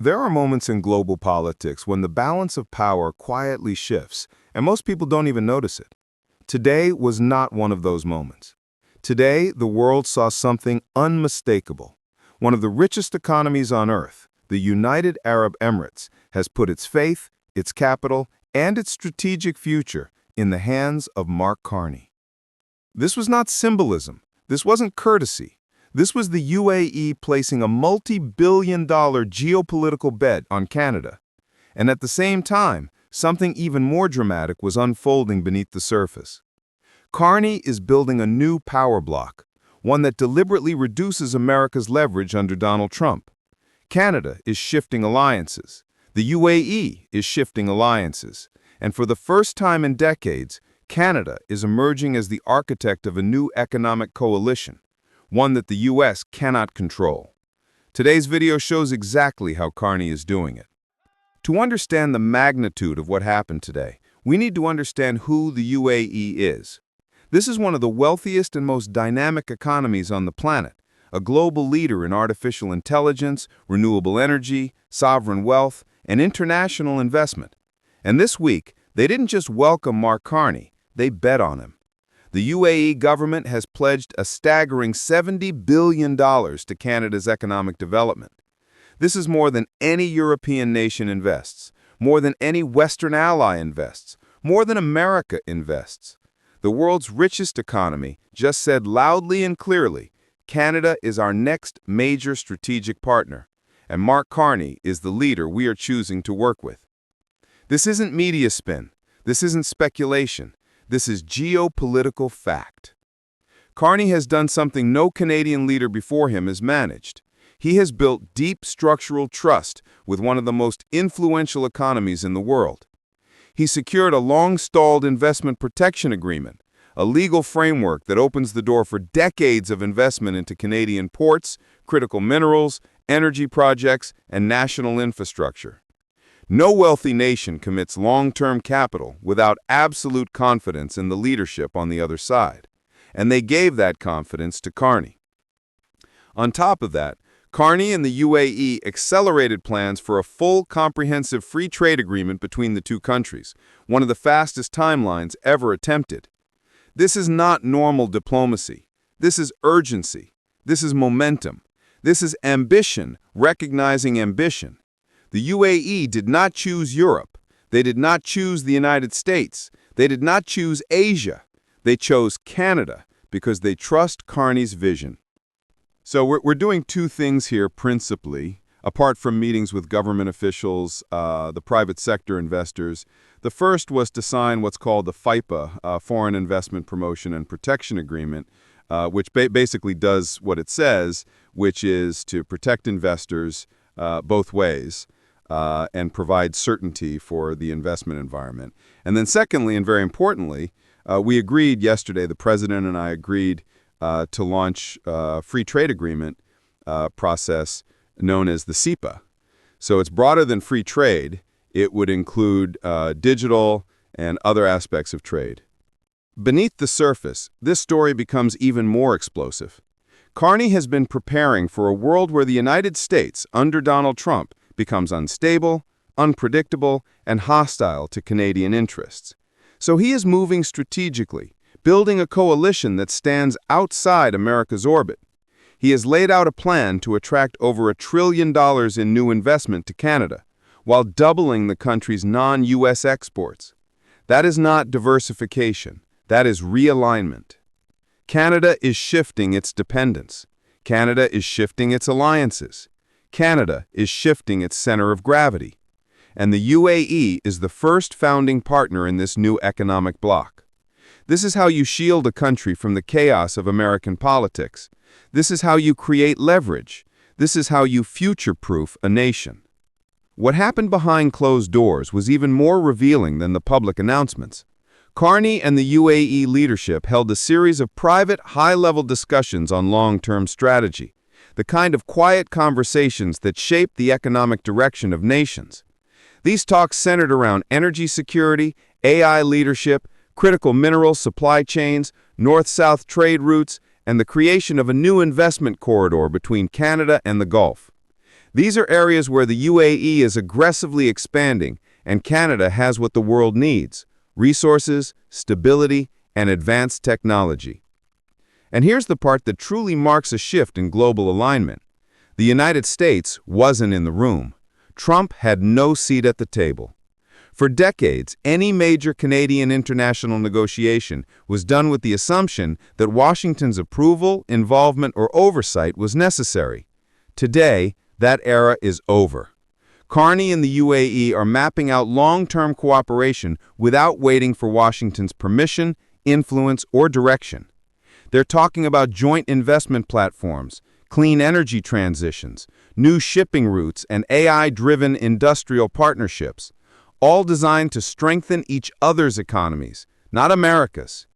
There are moments in global politics when the balance of power quietly shifts, and most people don't even notice it. Today was not one of those moments. Today, the world saw something unmistakable. One of the richest economies on earth, the United Arab Emirates, has put its faith, its capital, and its strategic future in the hands of Mark Carney. This was not symbolism. This wasn't courtesy. This was the UAE placing a multi-billion-dollar geopolitical bet on Canada. And at the same time, something even more dramatic was unfolding beneath the surface. Carney is building a new power bloc, one that deliberately reduces America's leverage under Donald Trump. Canada is shifting alliances. The UAE is shifting alliances. And for the first time in decades, Canada is emerging as the architect of a new economic coalition, one that the U.S. cannot control. Today's video shows exactly how Carney is doing it. To understand the magnitude of what happened today, we need to understand who the UAE is. This is one of the wealthiest and most dynamic economies on the planet, a global leader in artificial intelligence, renewable energy, sovereign wealth, and international investment. And this week, they didn't just welcome Mark Carney, they bet on him. The UAE government has pledged a staggering $70 billion to Canada's economic development. This is more than any European nation invests, more than any Western ally invests, more than America invests. The world's richest economy just said loudly and clearly, Canada is our next major strategic partner, and Mark Carney is the leader we are choosing to work with. This isn't media spin. This isn't speculation. This is geopolitical fact. Carney has done something no Canadian leader before him has managed. He has built deep structural trust with one of the most influential economies in the world. He secured a long-stalled investment protection agreement, a legal framework that opens the door for decades of investment into Canadian ports, critical minerals, energy projects, and national infrastructure. No wealthy nation commits long-term capital without absolute confidence in the leadership on the other side, and they gave that confidence to Carney. On top of that, Carney and the UAE accelerated plans for a full, comprehensive free trade agreement between the two countries, one of the fastest timelines ever attempted. This is not normal diplomacy. This is urgency. This is momentum. This is ambition, recognizing ambition. The UAE did not choose Europe. They did not choose the United States. They did not choose Asia. They chose Canada because they trust Carney's vision. So we're doing two things here principally, apart from meetings with government officials, the private sector investors. The first was to sign what's called the FIPA, Foreign Investment Promotion and Protection Agreement, which basically does what it says, which is to protect investors both ways. And provide certainty for the investment environment. And then secondly, and very importantly, we agreed yesterday, the president and I agreed to launch a free trade agreement process known as the CEPA. So it's broader than free trade. It would include digital and other aspects of trade. Beneath the surface, this story becomes even more explosive. Carney has been preparing for a world where the United States, under Donald Trump, becomes unstable, unpredictable, and hostile to Canadian interests. So he is moving strategically, building a coalition that stands outside America's orbit. He has laid out a plan to attract over $1 trillion in new investment to Canada, while doubling the country's non-U.S. exports. That is not diversification. That is realignment. Canada is shifting its dependence. Canada is shifting its alliances. Canada is shifting its center of gravity, and the UAE is the first founding partner in this new economic bloc. This is how you shield a country from the chaos of American politics. This is how you create leverage. This is how you future-proof a nation. What happened behind closed doors was even more revealing than the public announcements. Carney and the UAE leadership held a series of private, high-level discussions on long-term strategy, the kind of quiet conversations that shape the economic direction of nations. These talks centered around energy security, AI leadership, critical mineral supply chains, north-south trade routes, and the creation of a new investment corridor between Canada and the Gulf. These are areas where the UAE is aggressively expanding, and Canada has what the world needs: resources, stability, and advanced technology. And here's the part that truly marks a shift in global alignment. The United States wasn't in the room. Trump had no seat at the table. For decades, any major Canadian international negotiation was done with the assumption that Washington's approval, involvement, or oversight was necessary. Today, that era is over. Carney and the UAE are mapping out long-term cooperation without waiting for Washington's permission, influence, or direction. They're talking about joint investment platforms, clean energy transitions, new shipping routes, and AI-driven industrial partnerships, all designed to strengthen each other's economies, not America's.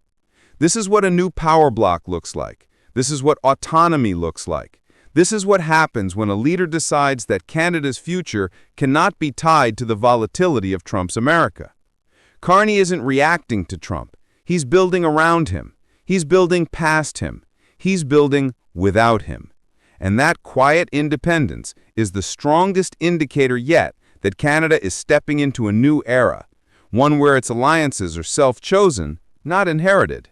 This is what a new power bloc looks like. This is what autonomy looks like. This is what happens when a leader decides that Canada's future cannot be tied to the volatility of Trump's America. Carney isn't reacting to Trump. He's building around him. He's building past him. He's building without him. And that quiet independence is the strongest indicator yet that Canada is stepping into a new era, one where its alliances are self-chosen, not inherited.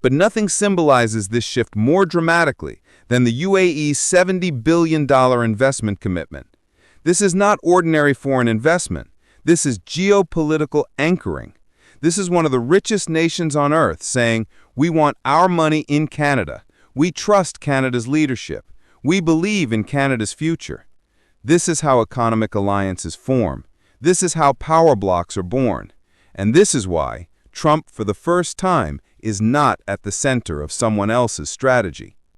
But nothing symbolizes this shift more dramatically than the UAE's $70 billion investment commitment. This is not ordinary foreign investment. This is geopolitical anchoring. This is one of the richest nations on earth saying, "We want our money in Canada. We trust Canada's leadership. We believe in Canada's future." This is how economic alliances form. This is how power blocks are born. And this is why Trump, for the first time, is not at the center of someone else's strategy.